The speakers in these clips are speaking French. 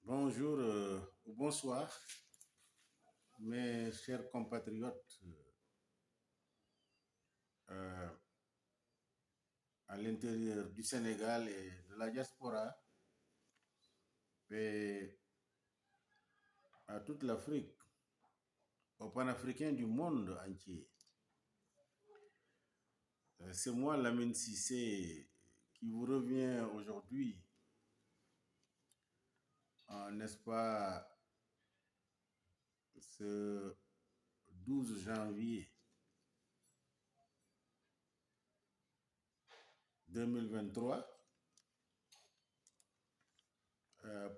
Bonjour ou bonsoir, mes chers compatriotes euh, à l'intérieur du Sénégal et de la diaspora et à toute l'Afrique, aux panafricains du monde entier. C'est moi, Lamine Sissé, qui vous revient aujourd'hui, n'est-ce pas, ce 12 janvier 2023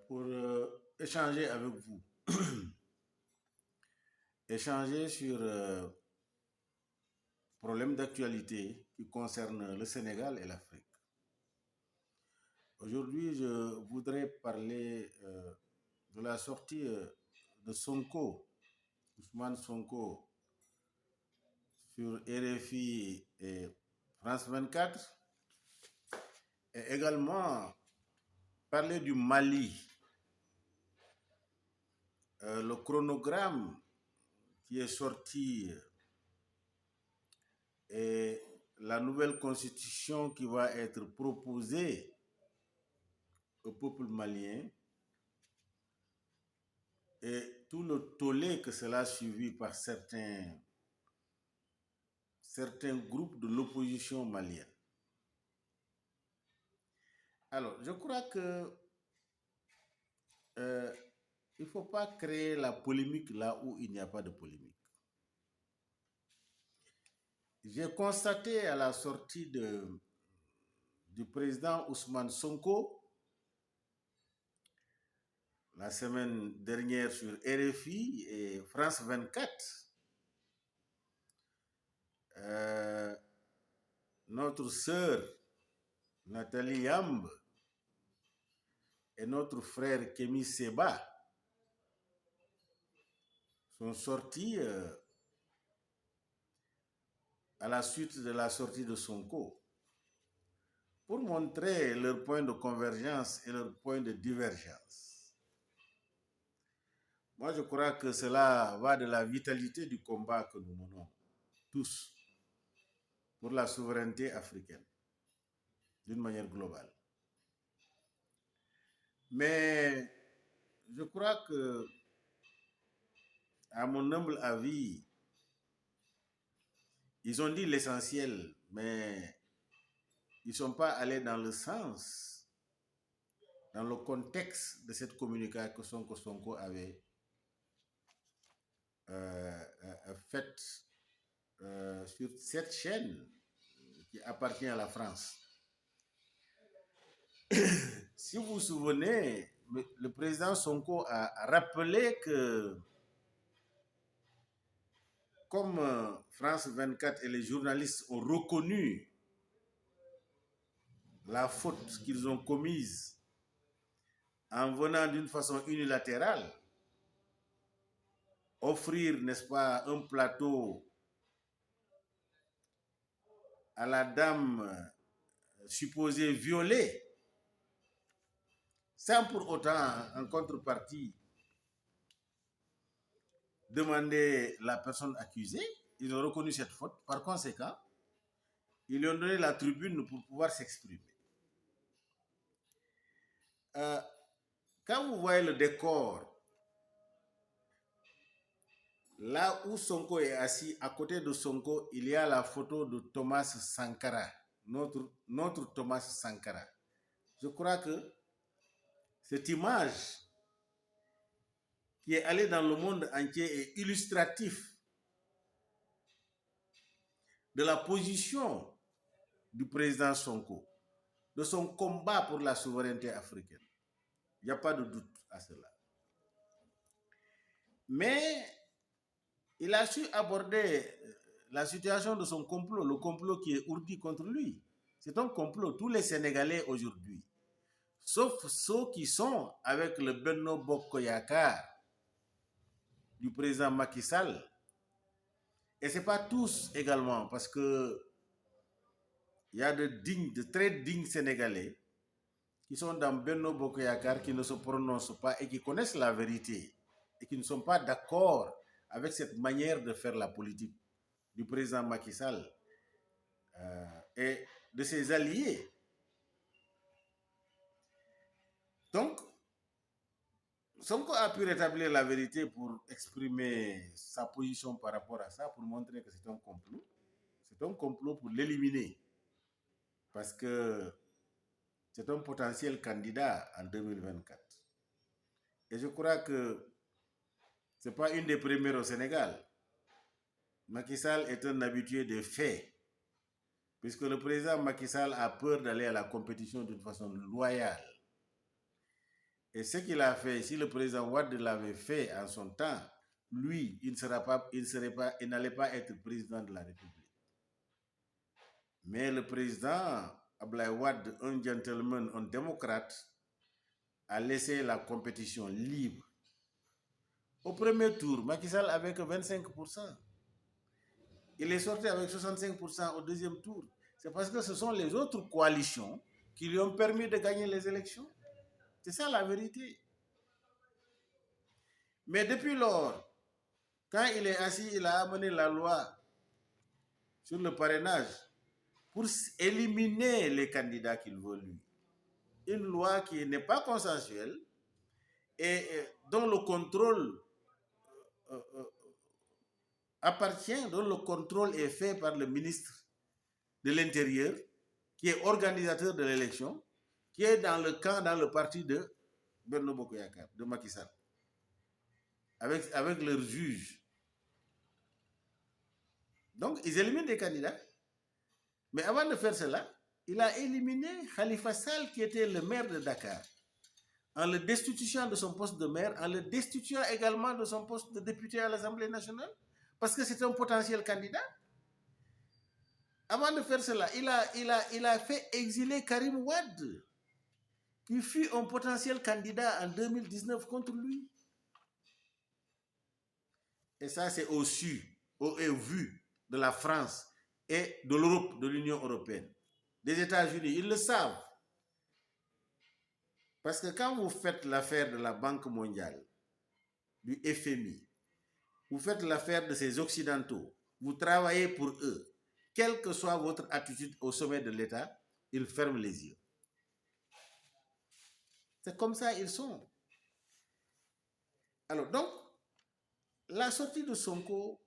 pour échanger avec vous. Échanger sur problèmes d'actualité qui concernent le Sénégal et l'Afrique. Aujourd'hui, je voudrais parler de la sortie de Sonko, Ousmane Sonko, sur RFI et France 24, et également parler du Mali, le chronogramme qui est sorti et la nouvelle constitution qui va être proposée au peuple malien et tout le tollé que cela a suivi par certains groupes de l'opposition malienne. Alors, je crois que il ne faut pas créer la polémique là où il n'y a pas de polémique. J'ai constaté à la sortie du président Ousmane Sonko la semaine dernière sur RFI et France 24, notre sœur Nathalie Yamb et notre frère Kémy Seba sont sortis à la suite de la sortie de Sonko pour montrer leur point de convergence et leur point de divergence. Moi, je crois que cela va de la vitalité du combat que nous menons tous pour la souveraineté africaine, d'une manière globale. Mais je crois que, à mon humble avis, ils ont dit l'essentiel, mais ils ne sont pas allés dans le sens, dans le contexte de cette communication que Sonko avait faite sur cette chaîne qui appartient à la France. Si vous vous souvenez, le président Sonko a rappelé que comme France 24 et les journalistes ont reconnu la faute qu'ils ont commise en venant d'une façon unilatérale offrir, n'est-ce pas, un plateau à la dame supposée violée, sans pour autant, en contrepartie, demander la personne accusée. Ils ont reconnu cette faute. Par conséquent, ils lui ont donné la tribune pour pouvoir s'exprimer. Quand vous voyez le décor, là où Sonko est assis, à côté de Sonko, il y a la photo de Thomas Sankara, notre Thomas Sankara. Je crois que cette image qui est allée dans le monde entier est illustratif de la position du président Sonko, de son combat pour la souveraineté africaine. Il n'y a pas de doute à cela. Mais il a su aborder la situation de son complot, le complot qui est ourdi contre lui. C'est un complot. Tous les Sénégalais aujourd'hui, sauf ceux qui sont avec le Benno Bokk Yakaar du président Macky Sall, et ce n'est pas tous également, parce que il y a de très dignes Sénégalais qui sont dans Benno Bokoyakar, qui ne se prononcent pas et qui connaissent la vérité et qui ne sont pas d'accord avec cette manière de faire la politique du président Macky Sall et de ses alliés. Donc, Sonko a pu rétablir la vérité pour exprimer sa position par rapport à ça, pour montrer que c'est un complot. C'est un complot pour l'éliminer. Parce que c'est un potentiel candidat en 2024. Et je crois que ce n'est pas une des premières au Sénégal. Macky Sall est un habitué des faits. Puisque le président Macky Sall a peur d'aller à la compétition d'une façon loyale. Et ce qu'il a fait, si le président Wade l'avait fait en son temps, lui, il n'allait pas être président de la République. Mais le président Abdoulaye Wade, un gentleman, un démocrate, a laissé la compétition libre. Au premier tour, Macky Sall avait que 25%. Il est sorti avec 65% au deuxième tour. C'est parce que ce sont les autres coalitions qui lui ont permis de gagner les élections. C'est ça la vérité. Mais depuis lors, quand il est assis, il a amené la loi sur le parrainage pour éliminer les candidats qu'il veut lui. Une loi qui n'est pas consensuelle et dont le contrôle appartient, dont le contrôle est fait par le ministre de l'Intérieur, qui est organisateur de l'élection, qui est dans le camp, dans le parti de Benno Bokoyakar, de Macky Sall, avec leurs juges. Donc, ils éliminent des candidats. Mais avant de faire cela, il a éliminé Khalifa Sall, qui était le maire de Dakar, en le destituant de son poste de maire, en le destituant également de son poste de député à l'Assemblée nationale, parce que c'est un potentiel candidat. Avant de faire cela, il a fait exiler Karim Wade, qui fut un potentiel candidat en 2019 contre lui. Et ça, c'est au su, au vu de la France et de l'Europe, de l'Union européenne, des États-Unis. Ils le savent. Parce que quand vous faites l'affaire de la Banque mondiale, du FMI, vous faites l'affaire de ces Occidentaux, vous travaillez pour eux, quelle que soit votre attitude au sommet de l'État, ils ferment les yeux. C'est comme ça ils sont. Alors donc, la sortie de Sonko,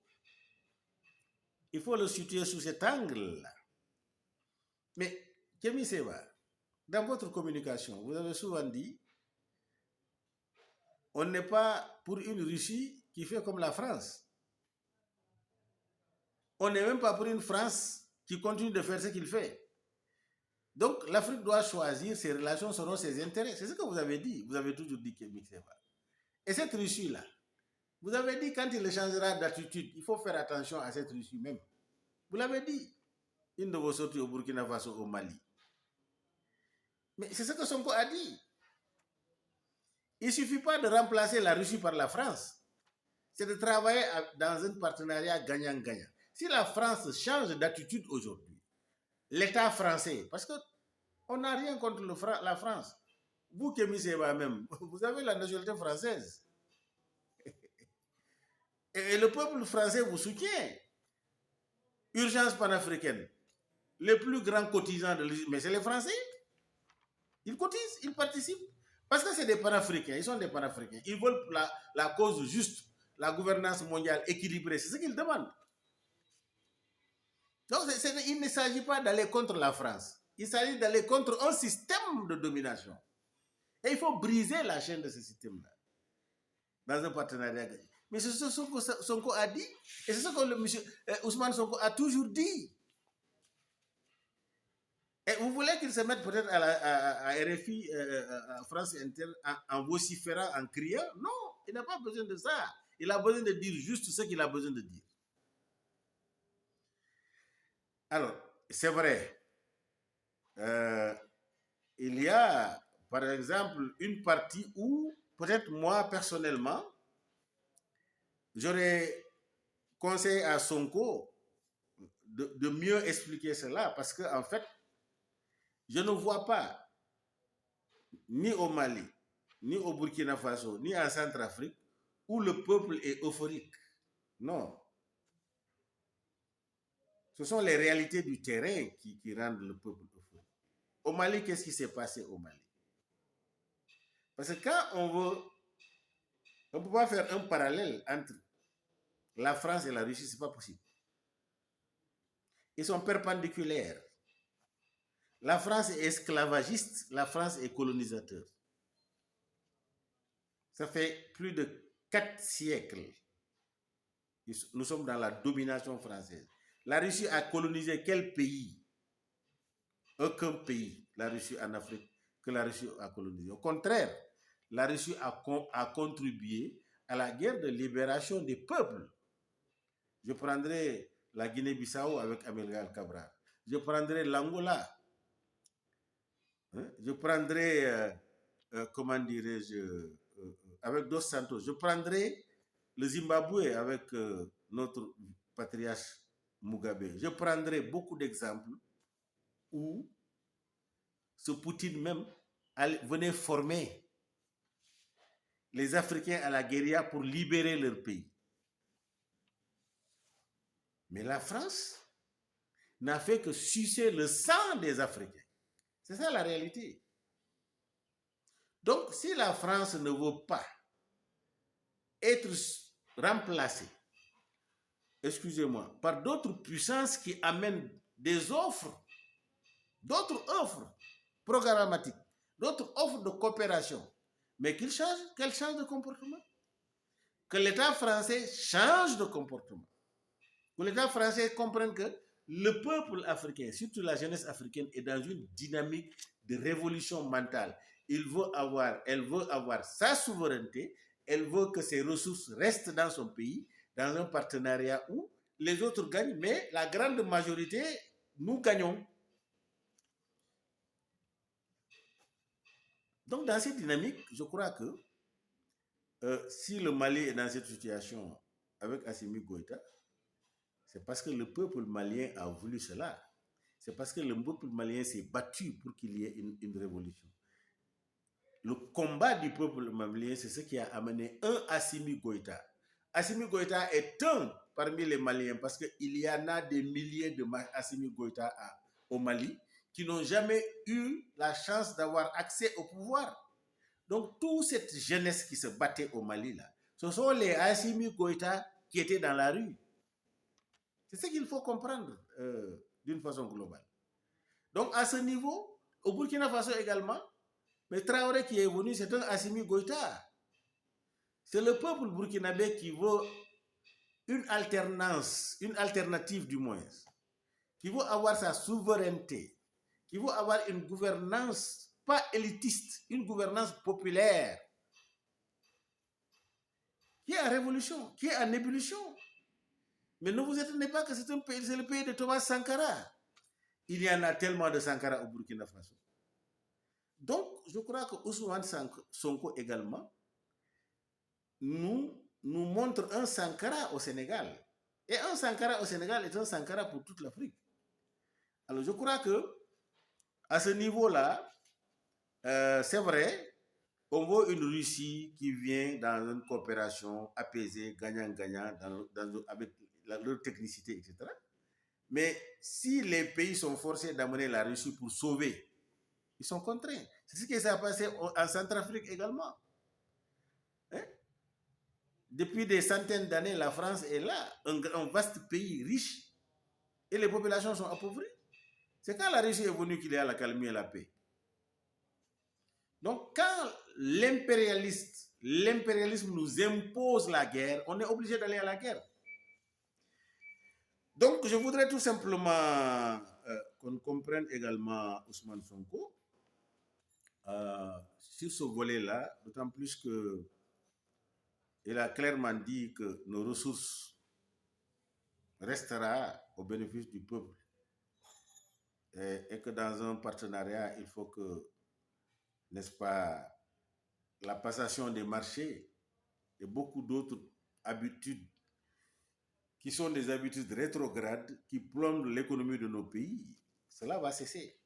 il faut le situer sous cet angle-là. Mais, Kémy Séba, dans votre communication, vous avez souvent dit, on n'est pas pour une Russie qui fait comme la France. On n'est même pas pour une France qui continue de faire ce qu'il fait. Donc, l'Afrique doit choisir ses relations selon ses intérêts. C'est ce que vous avez dit. Vous avez toujours dit Kémy Séba. Et cette Russie-là, vous avez dit quand il changera d'attitude, il faut faire attention à cette Russie même. Vous l'avez dit. Une de vos sorties au Burkina Faso, au Mali. Mais c'est ce que Sonko a dit. Il ne suffit pas de remplacer la Russie par la France. C'est de travailler dans un partenariat gagnant-gagnant. Si la France change d'attitude aujourd'hui, l'État français, parce qu'on n'a rien contre la France. Vous, Kémy Séba même, vous avez la nationalité française. Et le peuple français vous soutient. Urgence panafricaine. Les plus grands cotisants de l'Église, mais c'est les Français. Ils cotisent, ils participent. Parce que c'est des panafricains, ils sont des panafricains. Ils veulent la cause juste, la gouvernance mondiale équilibrée. C'est ce qu'ils demandent. Donc, il ne s'agit pas d'aller contre la France. Il s'agit d'aller contre un système de domination. Et il faut briser la chaîne de ce système-là. Dans un partenariat. Mais c'est ce que Sonko a dit. Et c'est ce que le monsieur Ousmane Sonko a toujours dit. Et vous voulez qu'il se mette peut-être à RFI, à France Inter, en vociférant, en criant? Non, il n'a pas besoin de ça. Il a besoin de dire juste ce qu'il a besoin de dire. Alors, c'est vrai. Il y a, par exemple, une partie où, peut-être moi, personnellement, j'aurais conseillé à Sonko de mieux expliquer cela, parce qu'en fait, je ne vois pas ni au Mali, ni au Burkina Faso, ni en Centrafrique, où le peuple est euphorique. Non. Ce sont les réalités du terrain qui rendent le peuple euphorique. Au Mali, qu'est-ce qui s'est passé au Mali? Parce que quand on ne peut pas faire un parallèle entre la France et la Russie, ce n'est pas possible. Ils sont perpendiculaires. La France est esclavagiste, la France est colonisateur. Ça fait plus de 4 siècles. Nous sommes dans la domination française. La Russie a colonisé quel pays? Aucun pays, la Russie en Afrique, que la Russie a colonisé. Au contraire, la Russie a contribué à la guerre de libération des peuples. Je prendrai la Guinée-Bissau avec Amilcar Cabral. Je prendrai l'Angola. Je prendrai, comment dirais-je, avec Dos Santos. Je prendrai le Zimbabwe avec notre patriarche Mugabe. Je prendrai beaucoup d'exemples où ce Poutine même venait former les Africains à la guérilla pour libérer leur pays. Mais la France n'a fait que sucer le sang des Africains. C'est ça la réalité. Donc, si la France ne veut pas être remplacée, excusez-moi, par d'autres puissances qui amènent des offres, d'autres offres programmatiques, d'autres offres de coopération, mais qu'elle change de comportement. Que l'État français change de comportement. Que l'État français comprenne que le peuple africain, surtout la jeunesse africaine, est dans une dynamique de révolution mentale. Elle veut avoir sa souveraineté, elle veut que ses ressources restent dans son pays, dans un partenariat où les autres gagnent, mais la grande majorité, nous gagnons. Donc, dans cette dynamique, je crois que si le Mali est dans cette situation avec Assimi Goïta, c'est parce que le peuple malien a voulu cela. C'est parce que le peuple malien s'est battu pour qu'il y ait une révolution. Le combat du peuple malien, c'est ce qui a amené un Assimi Goïta. Assimi Goïta est un parmi les Maliens parce qu'il y en a des milliers de Assimi Goïta au Mali qui n'ont jamais eu la chance d'avoir accès au pouvoir. Donc, toute cette jeunesse qui se battait au Mali, là, ce sont les Assimi Goïta qui étaient dans la rue. C'est ce qu'il faut comprendre d'une façon globale. Donc, à ce niveau, au Burkina Faso également, mais Traoré qui est venu, c'est un Assimi Goïta. C'est le peuple burkinabé qui veut une alternance, une alternative du moins, qui veut avoir sa souveraineté, qui veut avoir une gouvernance pas élitiste, une gouvernance populaire, qui est en révolution, qui est en ébullition. Mais ne vous étonnez pas que c'est le pays de Thomas Sankara. Il y en a tellement de Sankara au Burkina Faso. Donc, je crois que Ousmane Sonko également nous montre un Sankara au Sénégal. Et un Sankara au Sénégal est un Sankara pour toute l'Afrique. Alors, je crois que à ce niveau-là, c'est vrai, on veut une Russie qui vient dans une coopération apaisée, gagnant-gagnant, avec leur technicité, etc. Mais si les pays sont forcés d'amener la Russie pour sauver, ils sont contraints. C'est ce qui s'est passé en Centrafrique également. Hein? Depuis des centaines d'années, la France est là, un vaste pays riche, et les populations sont appauvries. C'est quand la Russie est venue qu'il y a la calmie et la paix. Donc, quand l'impérialisme nous impose la guerre, on est obligé d'aller à la guerre. Donc, je voudrais tout simplement qu'on comprenne également Ousmane Sonko sur ce volet-là, d'autant plus qu'il a clairement dit que nos ressources resteront au bénéfice du peuple et que dans un partenariat, il faut que, n'est-ce pas, la passation des marchés et beaucoup d'autres habitudes qui sont des habitudes rétrogrades qui plombent l'économie de nos pays, cela va cesser.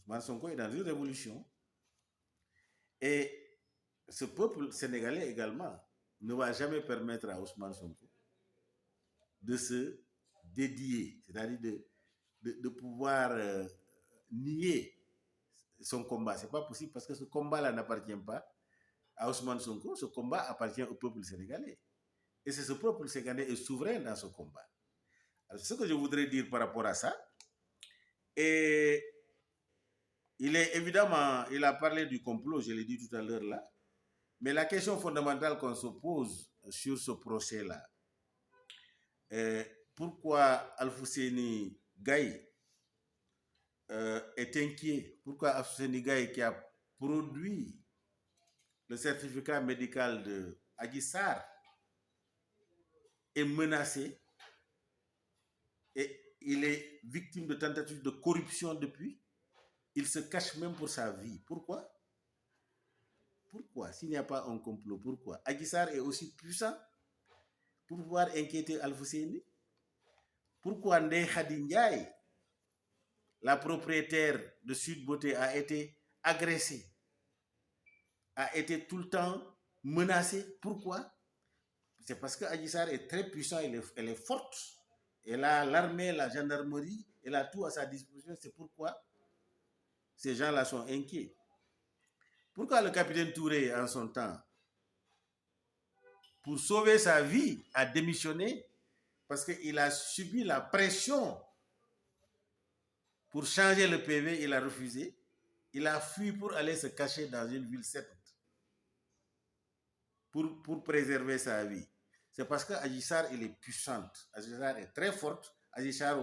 Ousmane Sonko est dans une révolution. Et ce peuple sénégalais également ne va jamais permettre à Ousmane Sonko de se dédier, c'est-à-dire de pouvoir nier son combat. Ce n'est pas possible parce que ce combat-là n'appartient pas à Ousmane Sonko, ce combat appartient au peuple sénégalais. Et c'est ce peuple sénégalais est souverain dans ce combat. Alors, ce que je voudrais dire par rapport à ça, et il est évidemment, il a parlé du complot, je l'ai dit tout à l'heure là, mais la question fondamentale qu'on se pose sur ce procès-là, pourquoi Alfousseni Gaye est inquiet, pourquoi Alfousseni Gaye qui a produit le certificat médical de Adji Sarr est menacé et il est victime de tentatives de corruption depuis. Il se cache même pour sa vie. Pourquoi? Pourquoi? S'il n'y a pas un complot, pourquoi? Adji Sarr est aussi puissant pour pouvoir inquiéter Alfousseni. Pourquoi Ndeye Khady Ndiaye, la propriétaire de Sud Beauté, a été agressée, a été tout le temps menacée? Pourquoi? C'est parce que Adji Sarr est très puissant, elle est forte. Elle a l'armée, la gendarmerie, elle a tout à sa disposition. C'est pourquoi ces gens-là sont inquiets. Pourquoi le capitaine Touré, en son temps, pour sauver sa vie, a démissionné? Parce qu'il a subi la pression pour changer le PV, il a refusé. Il a fui pour aller se cacher dans une ville sainte pour préserver sa vie. C'est parce que Adji Sarr, elle est puissante. Adji Sarr est très forte. Adji Sarr,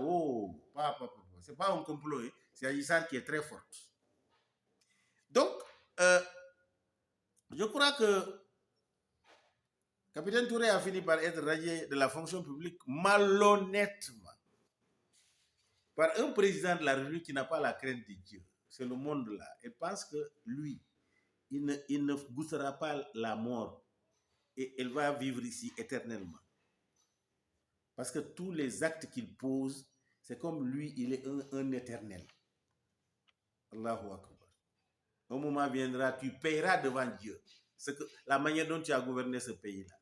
c'est pas un complot, hein. C'est Adji Sarr qui est très forte. Donc, je crois que Capitaine Touré a fini par être radié de la fonction publique malhonnêtement par un président de la République qui n'a pas la crainte de Dieu. C'est le monde là. Il pense que lui, il ne goûtera pas la mort et il va vivre ici éternellement. Parce que tous les actes qu'il pose, c'est comme lui, il est un éternel. Allahu Akbar. Un moment viendra, tu payeras devant Dieu la manière dont tu as gouverné ce pays-là.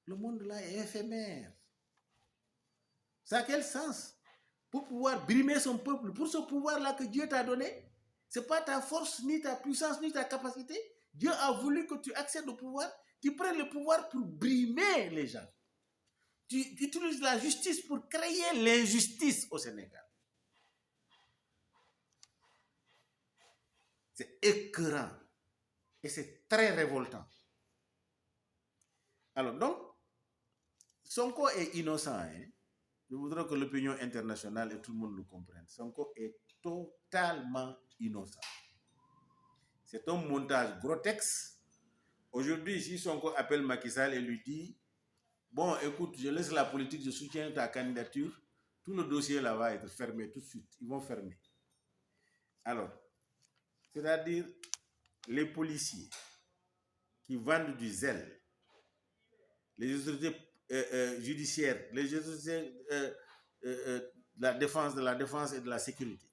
Le monde là est éphémère. Ça a quel sens? Pour pouvoir brimer son peuple, pour ce pouvoir-là que Dieu t'a donné, ce n'est pas ta force, ni ta puissance, ni ta capacité. Dieu a voulu que tu accèdes au pouvoir, tu prennes le pouvoir pour brimer les gens. Tu utilises la justice pour créer l'injustice au Sénégal. C'est écœurant et c'est très révoltant. Alors donc, Sonko est innocent. Hein? Je voudrais que l'opinion internationale et tout le monde le comprenne. Sonko est totalement innocent. C'est un montage grotesque. Aujourd'hui, si Sonko appelle Macky Sall et lui dit « Bon, écoute, je laisse la politique, je soutiens ta candidature », tout le dossier là va être fermé tout de suite. Ils vont fermer. Alors, c'est-à-dire les policiers qui vendent du zèle, les autorités judiciaires, les autorités de la défense et de la sécurité,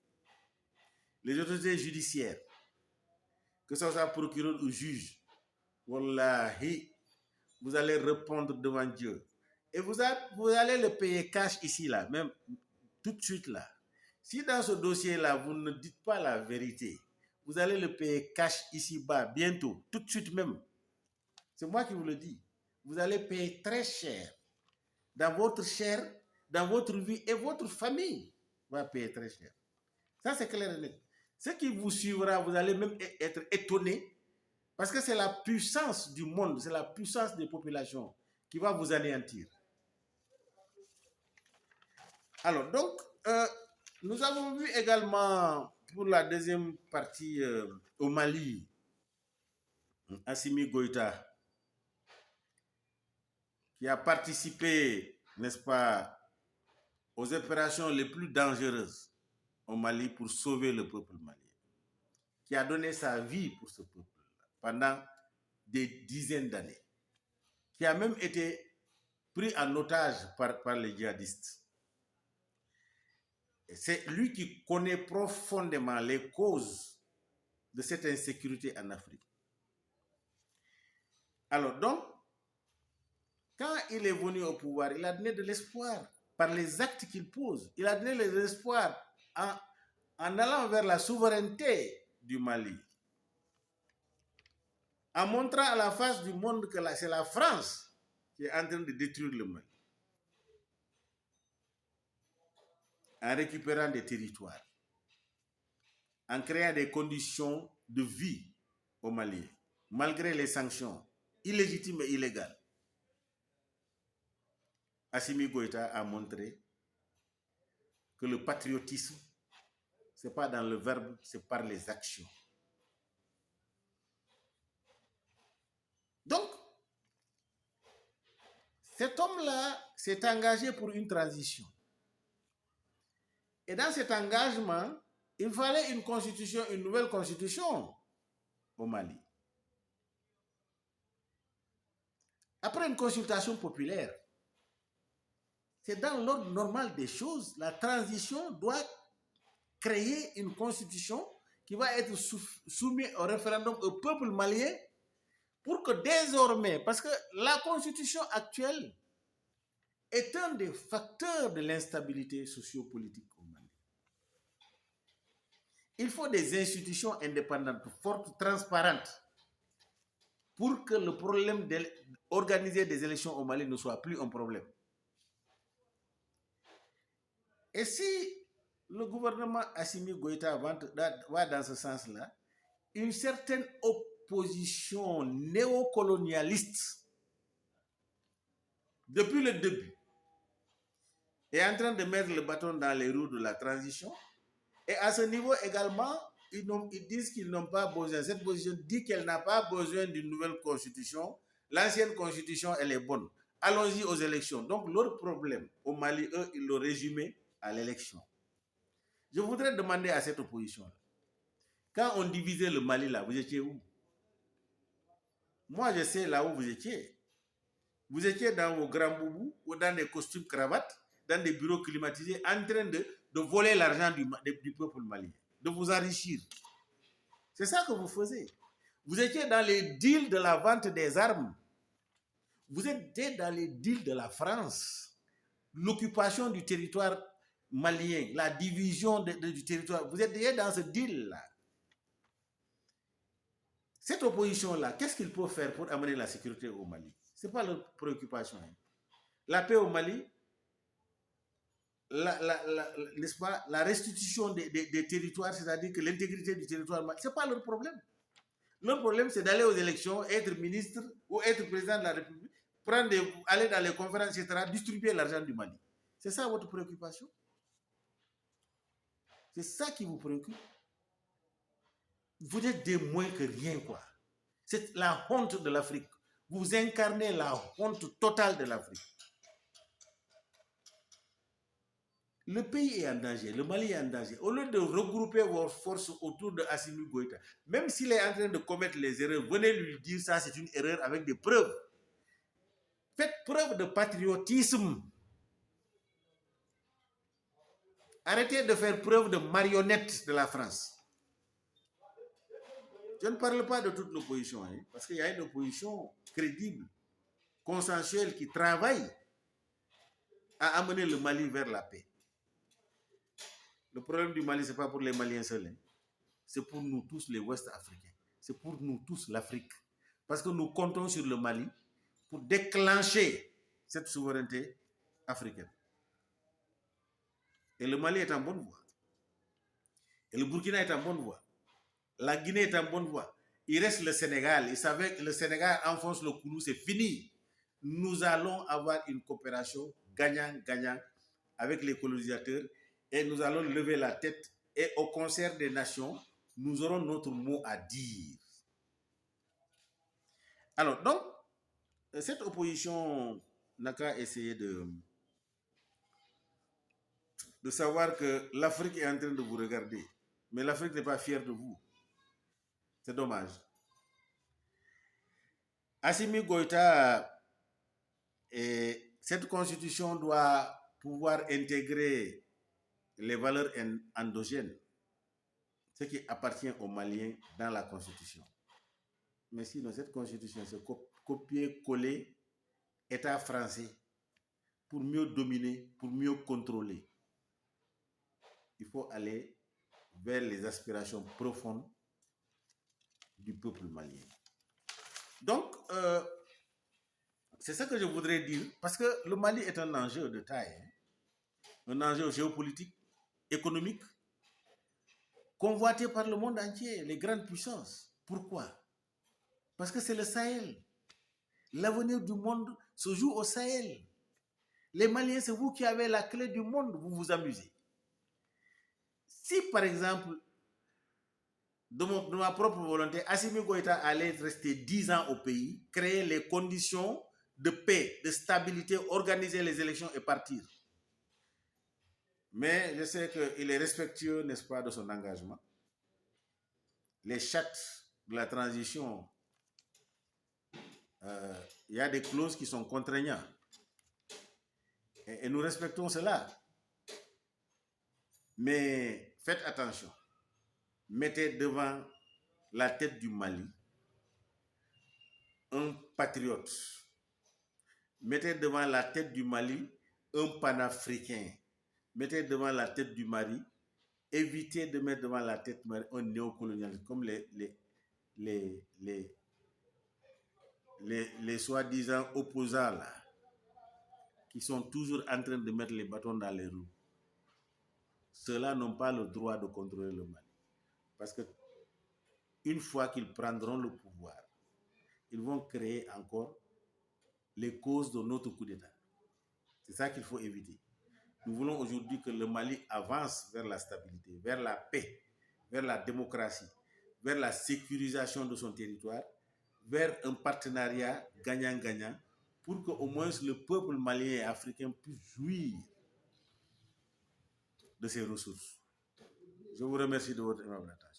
les autorités judiciaires, que ce soit procureur ou juge, wallahi, vous allez répondre devant Dieu. Et vous allez le payer cash ici, là, même tout de suite là. Si dans ce dossier-là, vous ne dites pas la vérité, vous allez le payer cash ici-bas, bientôt, tout de suite même. C'est moi qui vous le dis. Vous allez payer très cher. Dans votre chair, dans votre vie, et votre famille va payer très cher. Ça, c'est clair et net. Ce qui vous suivra, vous allez même être étonné, parce que c'est la puissance du monde, c'est la puissance des populations qui va vous anéantir. Alors, donc, nous avons vu également, pour la deuxième partie au Mali, Assimi Goïta, qui a participé, n'est-ce pas, aux opérations les plus dangereuses au Mali pour sauver le peuple malien, qui a donné sa vie pour ce peuple pendant des dizaines d'années, qui a même été pris en otage par les djihadistes. c'est lui qui connaît profondément les causes de cette insécurité en Afrique. Alors donc, quand il est venu au pouvoir, il a donné de l'espoir par les actes qu'il pose. Il a donné de l'espoir en allant vers la souveraineté du Mali, en montrant à la face du monde que c'est la France qui est en train de détruire le Mali, en récupérant des territoires, en créant des conditions de vie au Mali, malgré les sanctions illégitimes et illégales. Assimi Goïta a montré que le patriotisme, ce n'est pas dans le verbe, c'est par les actions. Donc, cet homme-là s'est engagé pour une transition. Et dans cet engagement, il fallait une constitution, une nouvelle constitution au Mali. Après une consultation populaire, c'est dans l'ordre normal des choses, la transition doit créer une constitution qui va être soumise au référendum au peuple malien pour que désormais, parce que la constitution actuelle est un des facteurs de l'instabilité sociopolitique au Mali. Il faut des institutions indépendantes, fortes, transparentes, pour que le problème d'organiser des élections au Mali ne soit plus un problème. Et si le gouvernement Assimi Goïta va dans ce sens-là, une certaine opposition néocolonialiste, depuis le début, est en train de mettre le bâton dans les roues de la transition. Et à ce niveau également, ils disent qu'ils n'ont pas besoin. Cette position dit qu'elle n'a pas besoin d'une nouvelle constitution. L'ancienne constitution, elle est bonne. Allons-y aux élections. Donc, leur problème au Mali, eux, ils l'ont résumé à l'élection. Je voudrais demander à cette opposition-là, quand on divisait le Mali, là, vous étiez où? Moi, je sais là où vous étiez. Vous étiez dans vos grands boubous ou dans des costumes cravates, dans des bureaux climatisés, en train de voler l'argent du peuple malien, de vous enrichir. C'est ça que vous faisiez. Vous étiez dans les deals de la vente des armes. Vous étiez dans les deals de la France. L'occupation du territoire malien, la division du territoire. Vous étiez dans ce deal-là. Cette opposition-là, qu'est-ce qu'ils peuvent faire pour amener la sécurité au Mali? Ce n'est pas leur préoccupation. La paix au Mali, n'est-ce pas, la restitution des territoires, c'est-à-dire que l'intégrité du territoire, ce n'est pas leur problème. Leur problème, c'est d'aller aux élections, être ministre ou être président de la République, aller dans les conférences, etc., distribuer l'argent du Mali. C'est ça votre préoccupation? C'est ça qui vous préoccupe? Vous êtes des moins que rien, quoi. C'est la honte de l'Afrique. Vous incarnez la honte totale de l'Afrique. Le pays est en danger, le Mali est en danger. Au lieu de regrouper vos forces autour de Assimi Goïta, même s'il est en train de commettre les erreurs, venez lui dire ça, c'est une erreur avec des preuves. Faites preuve de patriotisme. Arrêtez de faire preuve de marionnette de la France. Je ne parle pas de toute l'opposition, hein, parce qu'il y a une opposition crédible, consensuelle, qui travaille à amener le Mali vers la paix. Le problème du Mali, ce n'est pas pour les Maliens seuls. Hein. C'est pour nous tous, les Ouest-Africains. C'est pour nous tous, l'Afrique. Parce que nous comptons sur le Mali pour déclencher cette souveraineté africaine. Et le Mali est en bonne voie. Et le Burkina est en bonne voie. La Guinée est en bonne voie. Il reste le Sénégal. Il savait que le Sénégal enfonce le clou, c'est fini. Nous allons avoir une coopération gagnant-gagnant avec les colonisateurs et nous allons lever la tête et au concert des nations, nous aurons notre mot à dire. Alors, donc, cette opposition n'a qu'à essayer de savoir que l'Afrique est en train de vous regarder. Mais l'Afrique n'est pas fière de vous. C'est dommage. Assimi Goïta, cette constitution doit pouvoir intégrer les valeurs endogènes, ce qui appartient aux Maliens dans la Constitution. Mais sinon, cette Constitution, c'est copier-coller État français pour mieux dominer, pour mieux contrôler. Il faut aller vers les aspirations profondes du peuple malien. Donc, c'est ça que je voudrais dire, parce que le Mali est un enjeu de taille, un enjeu géopolitique, économique, convoité par le monde entier, les grandes puissances. Pourquoi? Parce que c'est le Sahel. L'avenir du monde se joue au Sahel. Les Maliens, c'est vous qui avez la clé du monde, vous vous amusez. Si, par exemple, de ma propre volonté, Assimi Goïta allait rester 10 ans au pays, créer les conditions de paix, de stabilité, organiser les élections et partir. Mais je sais qu'il est respectueux, n'est-ce pas, de son engagement. Les chartes de la transition, il y a des clauses qui sont contraignantes. Et nous respectons cela. Mais faites attention. Mettez devant la tête du Mali un patriote. Mettez devant la tête du Mali un panafricain. Mettez devant la tête du Mali, évitez de mettre devant la tête du Mali un néocolonialiste comme les soi-disant opposants là, qui sont toujours en train de mettre les bâtons dans les roues. Ceux-là n'ont pas le droit de contrôler le Mali. Parce que une fois qu'ils prendront le pouvoir, ils vont créer encore les causes de notre coup d'État. C'est ça qu'il faut éviter. Nous voulons aujourd'hui que le Mali avance vers la stabilité, vers la paix, vers la démocratie, vers la sécurisation de son territoire, vers un partenariat gagnant-gagnant pour qu'au moins le peuple malien et africain puisse jouir de ses ressources. Je vous remercie de votre aimable attention.